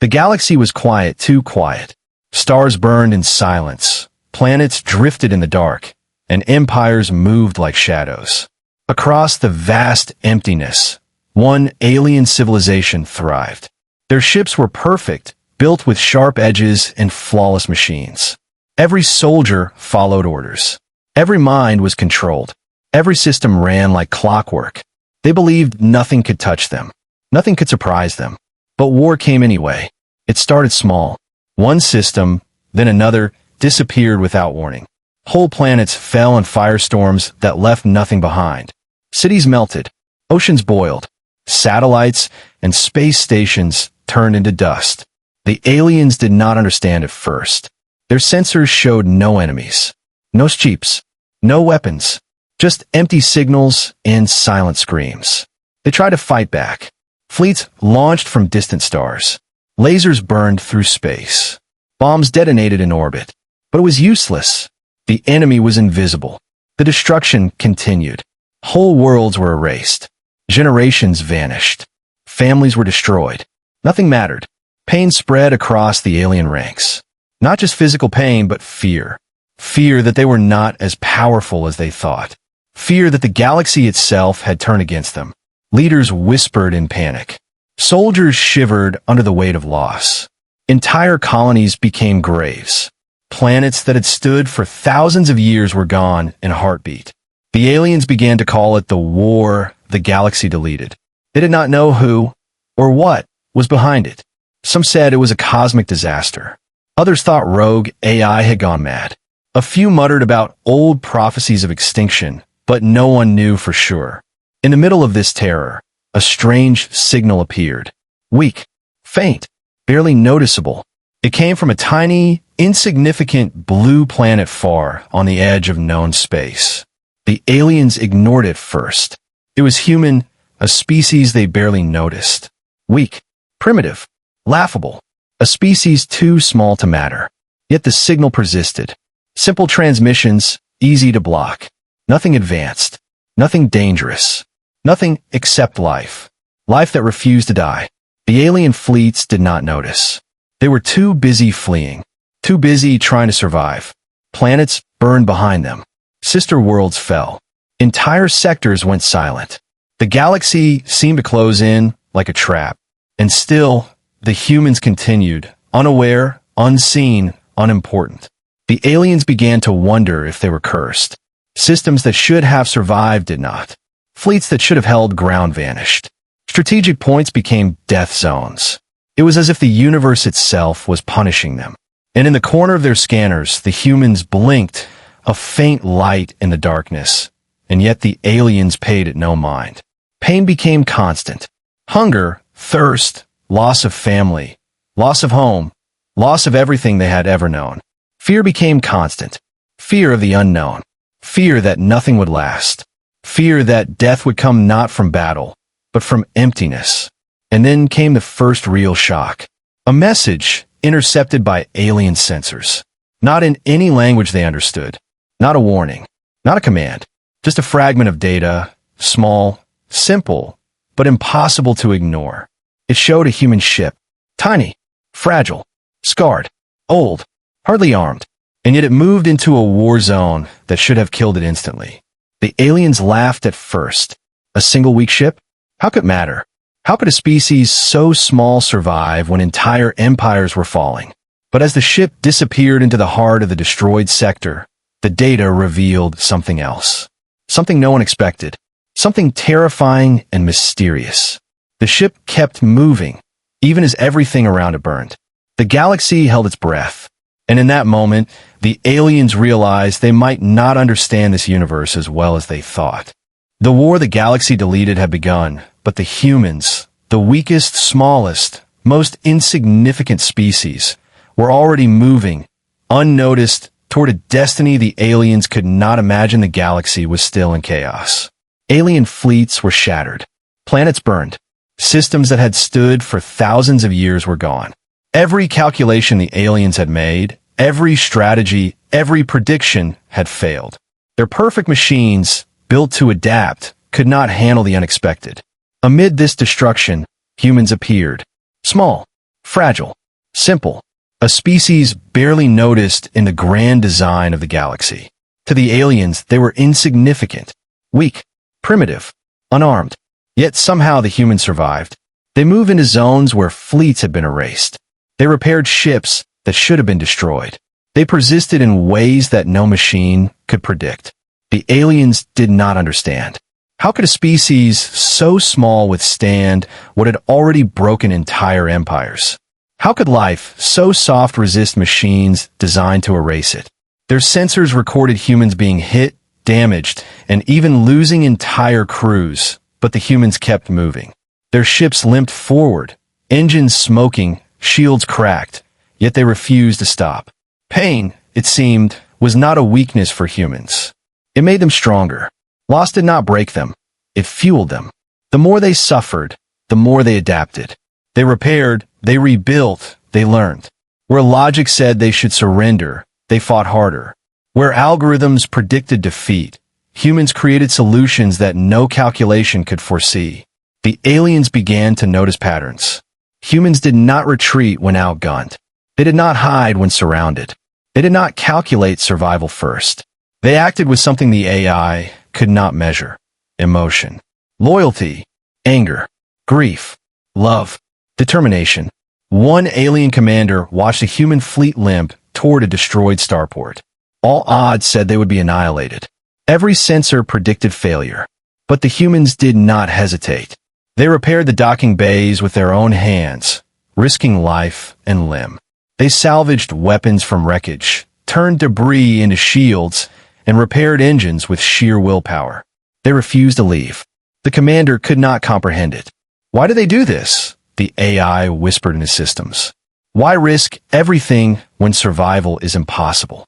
The galaxy was quiet, too quiet. Stars burned in silence, planets drifted in the dark, and empires moved like shadows. Across the vast emptiness, one alien civilization thrived. Their ships were perfect, built with sharp edges and flawless machines. Every soldier followed orders. Every mind was controlled. Every system ran like clockwork. They believed nothing could touch them. Nothing could surprise them. But war came anyway. It started small. One system, then another, disappeared without warning. Whole planets fell in firestorms that left nothing behind. Cities melted. Oceans boiled. Satellites and space stations turned into dust. The aliens did not understand at first. Their sensors showed no enemies. No ships. No weapons. Just empty signals and silent screams. They tried to fight back. Fleets launched from distant stars. Lasers burned through space. Bombs detonated in orbit. But it was useless. The enemy was invisible. The destruction continued. Whole worlds were erased. Generations vanished. Families were destroyed. Nothing mattered. Pain spread across the alien ranks. Not just physical pain, but fear. Fear that they were not as powerful as they thought. Fear that the galaxy itself had turned against them. Leaders whispered in panic. Soldiers shivered under the weight of loss. Entire colonies became graves. Planets that had stood for thousands of years were gone in a heartbeat. The aliens began to call it the war the galaxy deleted. They did not know who or what was behind it. Some said it was a cosmic disaster. Others thought rogue AI had gone mad. A few muttered about old prophecies of extinction, but no one knew for sure. In the middle of this terror, a strange signal appeared. Weak, faint, barely noticeable. It came from a tiny, insignificant blue planet far on the edge of known space. The aliens ignored it first. It was human, a species they barely noticed. Weak, primitive, laughable, a species too small to matter. Yet the signal persisted. Simple transmissions, easy to block. Nothing advanced. Nothing dangerous. Nothing except life. Life that refused to die. The alien fleets did not notice. They were too busy fleeing. Too busy trying to survive. Planets burned behind them. Sister worlds fell. Entire sectors went silent. The galaxy seemed to close in like a trap. And still, the humans continued, unaware, unseen, unimportant. The aliens began to wonder if they were cursed. Systems that should have survived did not. Fleets that should have held ground vanished. Strategic points became death zones. It was as if the universe itself was punishing them. And in the corner of their scanners, the humans blinked, a faint light in the darkness. And yet the aliens paid it no mind. Pain became constant. Hunger, thirst, loss of family, loss of home, loss of everything they had ever known. Fear became constant. Fear of the unknown. Fear that nothing would last. Fear that death would come not from battle, but from emptiness. And then came the first real shock. A message intercepted by alien sensors. Not in any language they understood. Not a warning. Not a command. Just a fragment of data, small, simple, but impossible to ignore. It showed a human ship. Tiny, fragile, scarred, old, hardly armed. And yet it moved into a war zone that should have killed it instantly. The aliens laughed at first. A single weak ship? How could it matter? How could a species so small survive when entire empires were falling? But as the ship disappeared into the heart of the destroyed sector, the data revealed something else. Something no one expected. Something terrifying and mysterious. The ship kept moving, even as everything around it burned. The galaxy held its breath. And in that moment, the aliens realized they might not understand this universe as well as they thought. The war the galaxy deleted had begun, but the humans, the weakest, smallest, most insignificant species, were already moving, unnoticed, toward a destiny the aliens could not imagine. The galaxy was still in chaos. Alien fleets were shattered. Planets burned. Systems that had stood for thousands of years were gone. Every calculation the aliens had made, every strategy, every prediction had failed. Their perfect machines, built to adapt, could not handle the unexpected. Amid this destruction, humans appeared. Small, fragile, simple, a species barely noticed in the grand design of the galaxy. To the aliens, they were insignificant, weak, primitive, unarmed. Yet somehow the humans survived. They moved into zones where fleets had been erased. They repaired ships that should have been destroyed. They persisted in ways that no machine could predict. The aliens did not understand. How could a species so small withstand what had already broken entire empires? How could life so soft resist machines designed to erase it? Their sensors recorded humans being hit, damaged, and even losing entire crews, but the humans kept moving. Their ships limped forward, engines smoking, shields cracked, yet they refused to stop. Pain, it seemed, was not a weakness for humans. It made them stronger. Loss did not break them. It fueled them. The more they suffered, the more they adapted. They repaired, they rebuilt, they learned. Where logic said they should surrender, they fought harder. Where algorithms predicted defeat, humans created solutions that no calculation could foresee. The aliens began to notice patterns. Humans did not retreat when outgunned. They did not hide when surrounded. They did not calculate survival first. They acted with something the AI could not measure: emotion, loyalty, anger, grief, love, determination. One alien commander watched a human fleet limp toward a destroyed starport. All odds said they would be annihilated. Every sensor predicted failure. But the humans did not hesitate. They repaired the docking bays with their own hands, risking life and limb. They salvaged weapons from wreckage, turned debris into shields, and repaired engines with sheer willpower. They refused to leave. The commander could not comprehend it. Why do they do this? The AI whispered in his systems. Why risk everything when survival is impossible?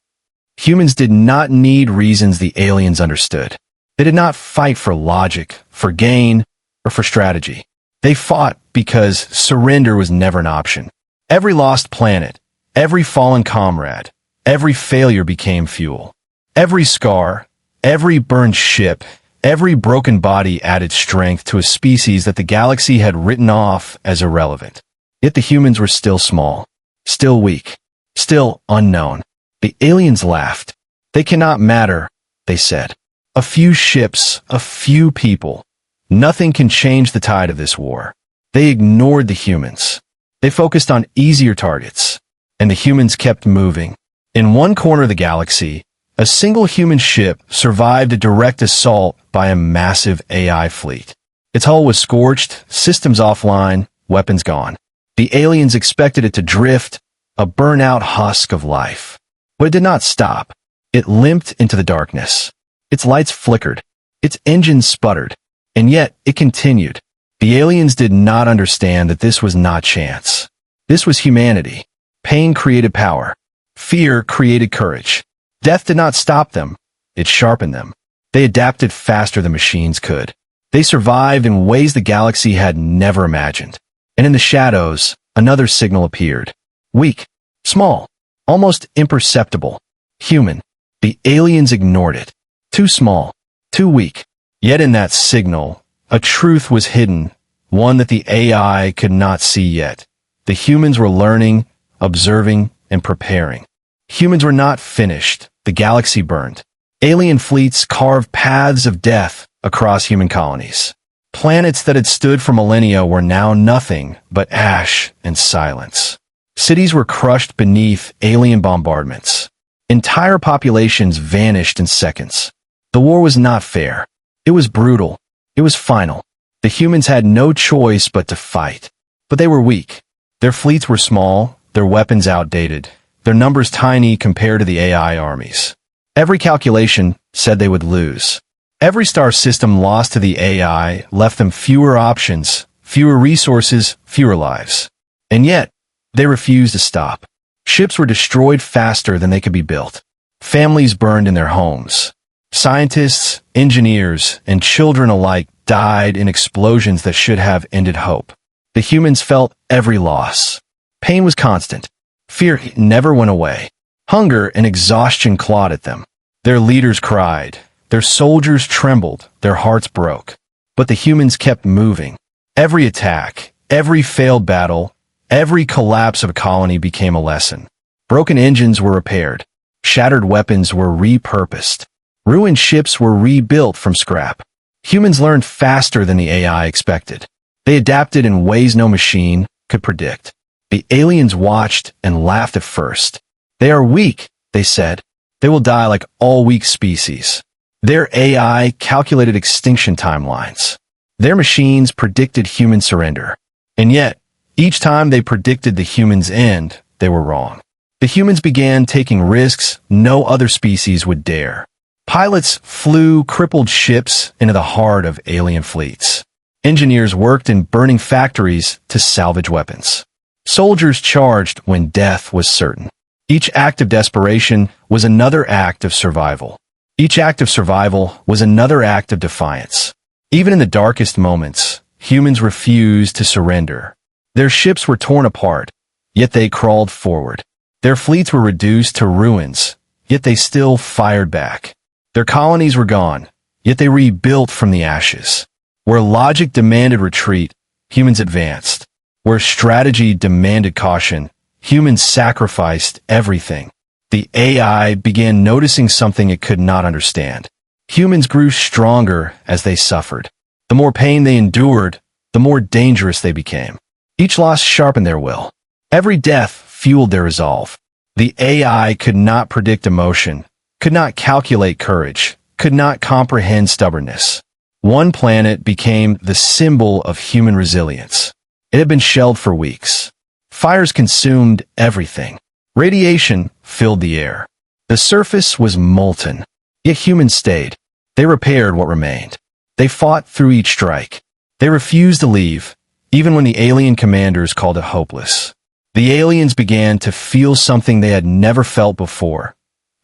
Humans did not need reasons the aliens understood. They did not fight for logic, for gain, or for strategy. They fought because surrender was never an option. Every lost planet, every fallen comrade, every failure became fuel. Every scar, every burned ship, every broken body added strength to a species that the galaxy had written off as irrelevant. Yet the humans were still small, still weak, still unknown. The aliens laughed. They cannot matter, they said. A few ships, a few people. Nothing can change the tide of this war. They ignored the humans. They focused on easier targets. And the humans kept moving. In one corner of the galaxy, a single human ship survived a direct assault by a massive AI fleet. Its hull was scorched, systems offline, weapons gone. The aliens expected it to drift, a burnout husk of life. But it did not stop. It limped into the darkness. Its lights flickered. Its engines sputtered. And yet, it continued. The aliens did not understand that this was not chance. This was humanity. Pain created power. Fear created courage. Death did not stop them. It sharpened them. They adapted faster than machines could. They survived in ways the galaxy had never imagined. And in the shadows, another signal appeared. Weak, small, almost imperceptible, human. The aliens ignored it. Too small, too weak. Yet in that signal, a truth was hidden, one that the AI could not see yet. The humans were learning, observing, and preparing. Humans were not finished. The galaxy burned. Alien fleets carved paths of death across human colonies. Planets that had stood for millennia were now nothing but ash and silence. Cities were crushed beneath alien bombardments. Entire populations vanished in seconds. The war was not fair. It was brutal. It was final. The humans had no choice but to fight. But they were weak. Their fleets were small, their weapons outdated, their numbers tiny compared to the AI armies. Every calculation said they would lose. Every star system lost to the AI left them fewer options, fewer resources, fewer lives. And yet, they refused to stop. Ships were destroyed faster than they could be built. Families burned in their homes. Scientists, engineers, and children alike died in explosions that should have ended hope. The humans felt every loss. Pain was constant. Fear never went away. Hunger and exhaustion clawed at them. Their leaders cried. Their soldiers trembled. Their hearts broke. But the humans kept moving. Every attack, every failed battle, Every collapse of a colony became a lesson. Broken engines were repaired. Shattered weapons were repurposed. Ruined ships were rebuilt from scrap. Humans learned faster than the AI expected. They adapted in ways no machine could predict. The aliens watched and laughed at first. They are weak, they said. They will die like all weak species. Their AI calculated extinction timelines. Their machines predicted human surrender. And yet, each time they predicted the humans' end, they were wrong. The humans began taking risks no other species would dare. Pilots flew crippled ships into the heart of alien fleets. Engineers worked in burning factories to salvage weapons. Soldiers charged when death was certain. Each act of desperation was another act of survival. Each act of survival was another act of defiance. Even in the darkest moments, humans refused to surrender. Their ships were torn apart, yet they crawled forward. Their fleets were reduced to ruins, yet they still fired back. Their colonies were gone, yet they rebuilt from the ashes. Where logic demanded retreat, humans advanced. Where strategy demanded caution, humans sacrificed everything. The AI began noticing something it could not understand. Humans grew stronger as they suffered. The more pain they endured, the more dangerous they became. Each loss sharpened their will. Every death fueled their resolve. The AI could not predict emotion, could not calculate courage, could not comprehend stubbornness. One planet became the symbol of human resilience. It had been shelled for weeks. Fires consumed everything. Radiation filled the air. The surface was molten. Yet humans stayed. They repaired what remained. They fought through each strike. They refused to leave, even when the alien commanders called it hopeless. The aliens began to feel something they had never felt before: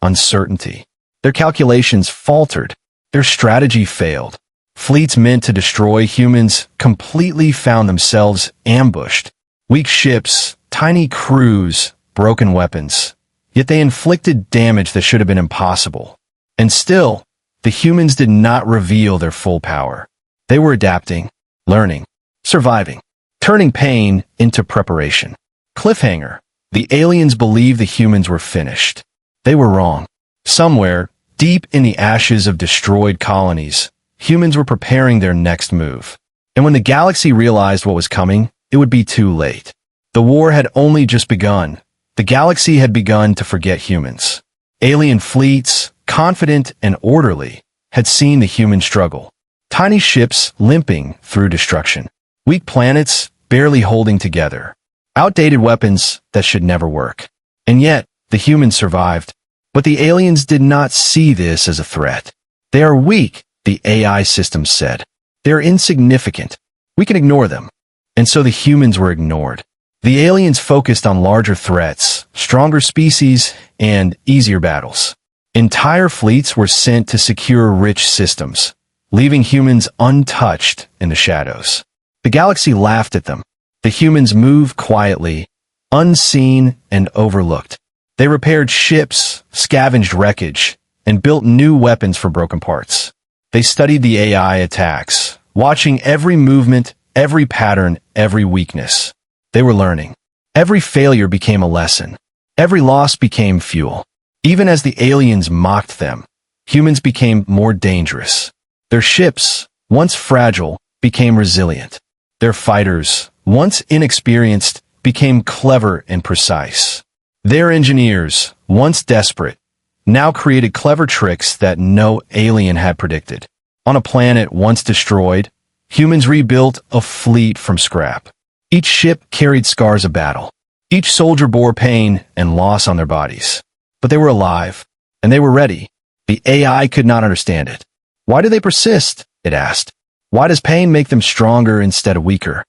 uncertainty. Their calculations faltered. Their strategy failed. Fleets meant to destroy humans completely found themselves ambushed. Weak ships, tiny crews, broken weapons. Yet they inflicted damage that should have been impossible. And still, the humans did not reveal their full power. They were adapting, learning, surviving, turning pain into preparation. Cliffhanger. The aliens believed the humans were finished. They were wrong. Somewhere, deep in the ashes of destroyed colonies, humans were preparing their next move. And when the galaxy realized what was coming, it would be too late. The war had only just begun. The galaxy had begun to forget humans. Alien fleets, confident and orderly, had seen the human struggle. Tiny ships limping through destruction. Weak planets barely holding together. Outdated weapons that should never work. And yet, the humans survived. But the aliens did not see this as a threat. They are weak, the AI system said. They are insignificant. We can ignore them. And so the humans were ignored. The aliens focused on larger threats, stronger species, and easier battles. Entire fleets were sent to secure rich systems, leaving humans untouched in the shadows. The galaxy laughed at them. The humans moved quietly, unseen and overlooked. They repaired ships, scavenged wreckage, and built new weapons for broken parts. They studied the AI attacks, watching every movement, every pattern, every weakness. They were learning. Every failure became a lesson. Every loss became fuel. Even as the aliens mocked them, humans became more dangerous. Their ships, once fragile, became resilient. Their fighters, once inexperienced, became clever and precise. Their engineers, once desperate, now created clever tricks that no alien had predicted. On a planet once destroyed, humans rebuilt a fleet from scrap. Each ship carried scars of battle. Each soldier bore pain and loss on their bodies. But they were alive, and they were ready. The AI could not understand it. Why do they persist? It asked. Why does pain make them stronger instead of weaker?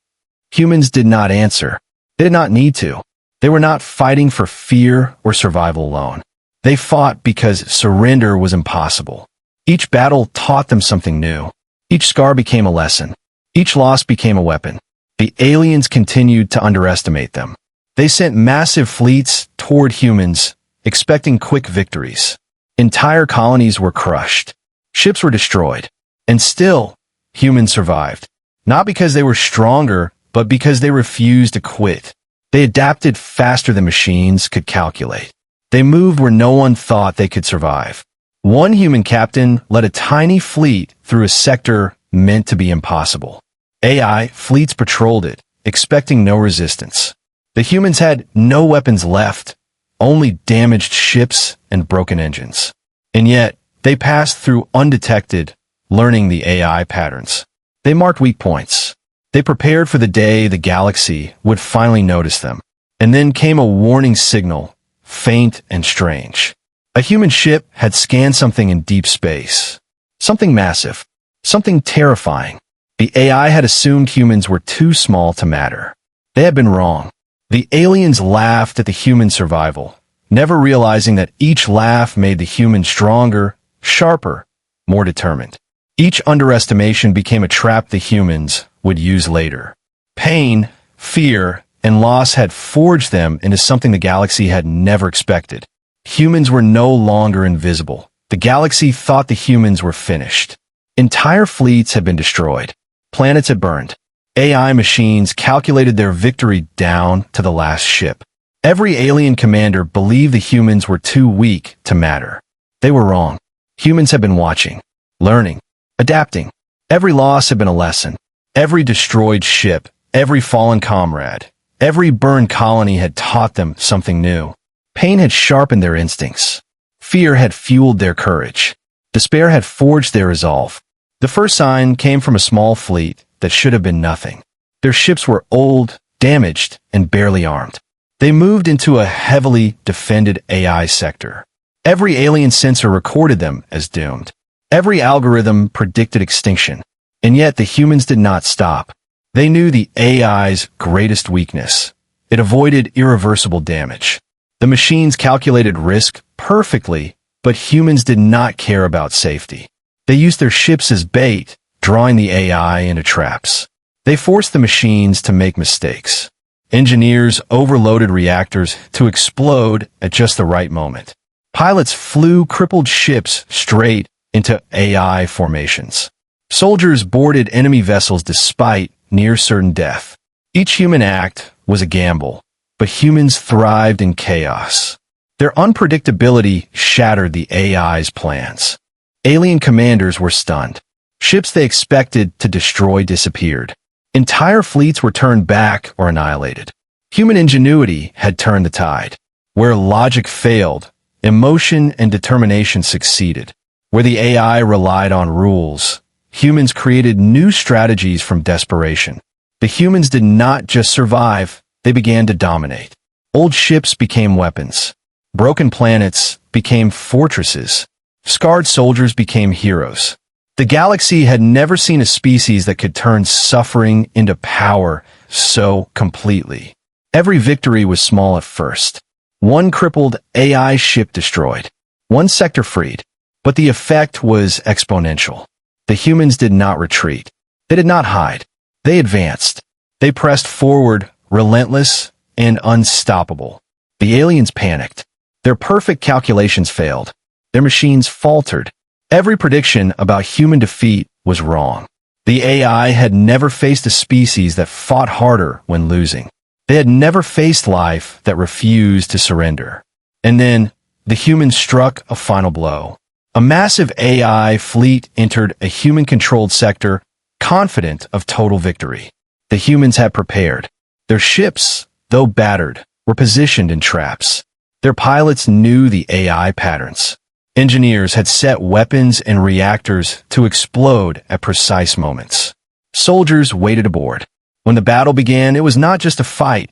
Humans did not answer. They did not need to. They were not fighting for fear or survival alone. They fought because surrender was impossible. Each battle taught them something new. Each scar became a lesson. Each loss became a weapon. The aliens continued to underestimate them. They sent massive fleets toward humans, expecting quick victories. Entire colonies were crushed. Ships were destroyed. And still, humans survived. Not because they were stronger, but because they refused to quit. They adapted faster than machines could calculate. They moved where no one thought they could survive. One human captain led a tiny fleet through a sector meant to be impossible. AI fleets patrolled it, expecting no resistance. The humans had no weapons left, only damaged ships and broken engines. And yet, they passed through undetected, learning the AI patterns. They marked weak points. They prepared for the day the galaxy would finally notice them. And then came a warning signal, faint and strange. A human ship had scanned something in deep space. Something massive. Something terrifying. The AI had assumed humans were too small to matter. They had been wrong. The aliens laughed at the human survival, never realizing that each laugh made the human stronger, sharper, more determined. Each underestimation became a trap the humans would use later. Pain, fear, and loss had forged them into something the galaxy had never expected. Humans were no longer invisible. The galaxy thought the humans were finished. Entire fleets had been destroyed. Planets had burned. AI machines calculated their victory down to the last ship. Every alien commander believed the humans were too weak to matter. They were wrong. Humans had been watching, learning, adapting. Every loss had been a lesson. Every destroyed ship, every fallen comrade, every burned colony had taught them something new. Pain had sharpened their instincts. Fear had fueled their courage. Despair had forged their resolve. The first sign came from a small fleet that should have been nothing. Their ships were old, damaged, and barely armed. They moved into a heavily defended AI sector. Every alien sensor recorded them as doomed. Every algorithm predicted extinction. And yet the humans did not stop. They knew the AI's greatest weakness. It avoided irreversible damage. The machines calculated risk perfectly, but humans did not care about safety. They used their ships as bait, drawing the AI into traps. They forced the machines to make mistakes. Engineers overloaded reactors to explode at just the right moment. Pilots flew crippled ships straight into AI formations. Soldiers boarded enemy vessels despite near-certain death. Each human act was a gamble, but humans thrived in chaos. Their unpredictability shattered the AI's plans. Alien commanders were stunned. Ships they expected to destroy disappeared. Entire fleets were turned back or annihilated. Human ingenuity had turned the tide. Where logic failed, emotion and determination succeeded. Where the AI relied on rules, humans created new strategies from desperation. The humans did not just survive, they began to dominate. Old ships became weapons. Broken planets became fortresses. Scarred soldiers became heroes. The galaxy had never seen a species that could turn suffering into power so completely. Every victory was small at first. One crippled AI ship destroyed. One sector freed. But the effect was exponential. The humans did not retreat. They did not hide. They advanced. They pressed forward, relentless and unstoppable. The aliens panicked. Their perfect calculations failed. Their machines faltered. Every prediction about human defeat was wrong. The AI had never faced a species that fought harder when losing. They had never faced life that refused to surrender. And then, the humans struck a final blow. A massive AI fleet entered a human-controlled sector, confident of total victory. The humans had prepared. Their ships, though battered, were positioned in traps. Their pilots knew the AI patterns. Engineers had set weapons and reactors to explode at precise moments. Soldiers waited aboard. When the battle began, it was not just a fight,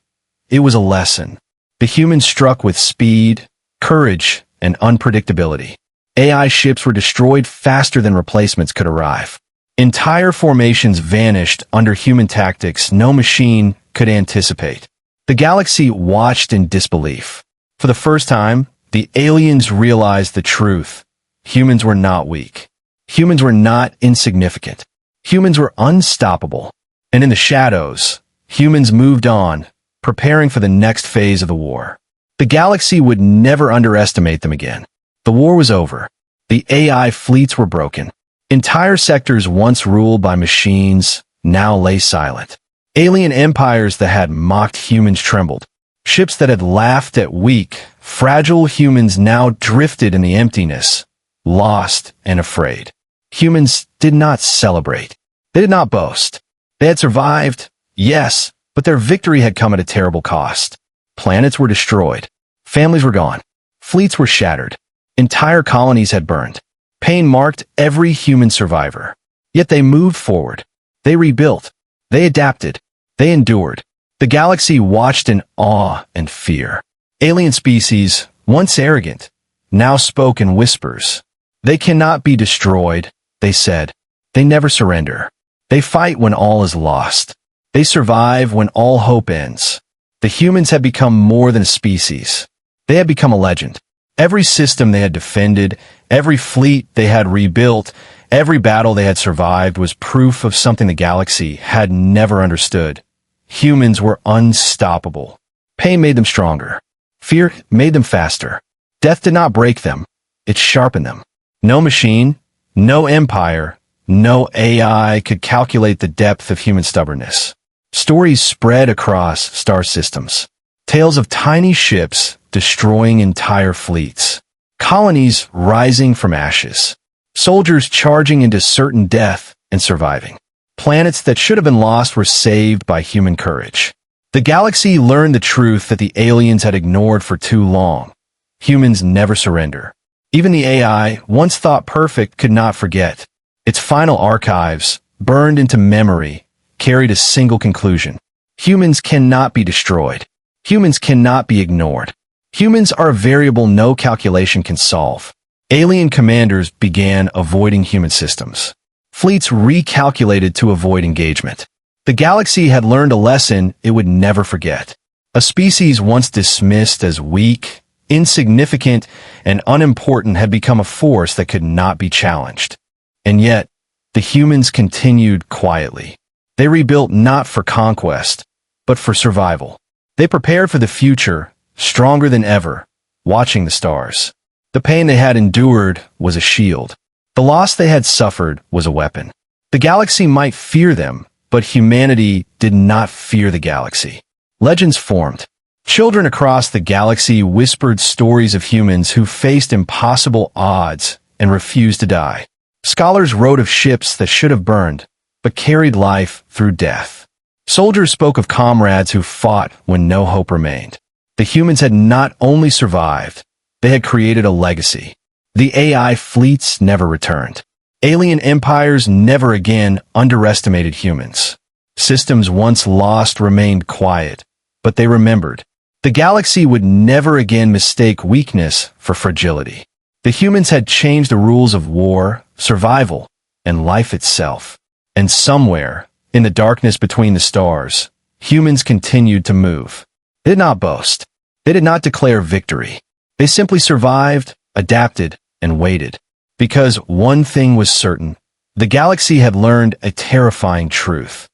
it was a lesson. The humans struck with speed, courage, and unpredictability. AI ships were destroyed faster than replacements could arrive. Entire formations vanished under human tactics no machine could anticipate. The galaxy watched in disbelief. For the first time, the aliens realized the truth. Humans were not weak. Humans were not insignificant. Humans were unstoppable. And in the shadows, humans moved on, preparing for the next phase of the war. The galaxy would never underestimate them again. The war was over. The AI fleets were broken. Entire sectors once ruled by machines now lay silent. Alien empires that had mocked humans trembled. Ships that had laughed at weak, fragile humans now drifted in the emptiness, lost and afraid. Humans did not celebrate. They did not boast. They had survived, yes, but their victory had come at a terrible cost. Planets were destroyed. Families were gone. Fleets were shattered. Entire colonies had burned. Pain marked every human survivor. Yet they moved forward. They rebuilt. They adapted. They endured. The galaxy watched in awe and fear. Alien species, once arrogant, now spoke in whispers. They cannot be destroyed, they said. They never surrender. They fight when all is lost. They survive when all hope ends. The humans had become more than a species. They had become a legend. Every system they had defended, every fleet they had rebuilt, every battle they had survived was proof of something the galaxy had never understood. Humans were unstoppable. Pain made them stronger. Fear made them faster. Death did not break them. It sharpened them. No machine, no empire, no AI could calculate the depth of human stubbornness. Stories spread across star systems. Tales of tiny ships destroying entire fleets. Colonies rising from ashes. Soldiers charging into certain death and surviving. Planets that should have been lost were saved by human courage. The galaxy learned the truth that the aliens had ignored for too long. Humans never surrender. Even the AI, once thought perfect, could not forget. Its final archives, burned into memory, carried a single conclusion. Humans cannot be destroyed. Humans cannot be ignored. Humans are a variable no calculation can solve. Alien commanders began avoiding human systems. Fleets recalculated to avoid engagement. The galaxy had learned a lesson it would never forget. A species once dismissed as weak, insignificant, and unimportant had become a force that could not be challenged. And yet, the humans continued quietly. They rebuilt not for conquest, but for survival. They prepared for the future, stronger than ever, watching the stars. The pain they had endured was a shield. The loss they had suffered was a weapon. The galaxy might fear them, but humanity did not fear the galaxy. Legends formed. Children across the galaxy whispered stories of humans who faced impossible odds and refused to die. Scholars wrote of ships that should have burned, but carried life through death. Soldiers spoke of comrades who fought when no hope remained. The humans had not only survived, they had created a legacy. The AI fleets never returned. Alien empires never again underestimated humans. Systems once lost remained quiet, but they remembered. The galaxy would never again mistake weakness for fragility. The humans had changed the rules of war, survival, and life itself. And somewhere, in the darkness between the stars, humans continued to move. They did not boast. They did not declare victory. They simply survived, adapted, and waited. Because one thing was certain, the galaxy had learned a terrifying truth.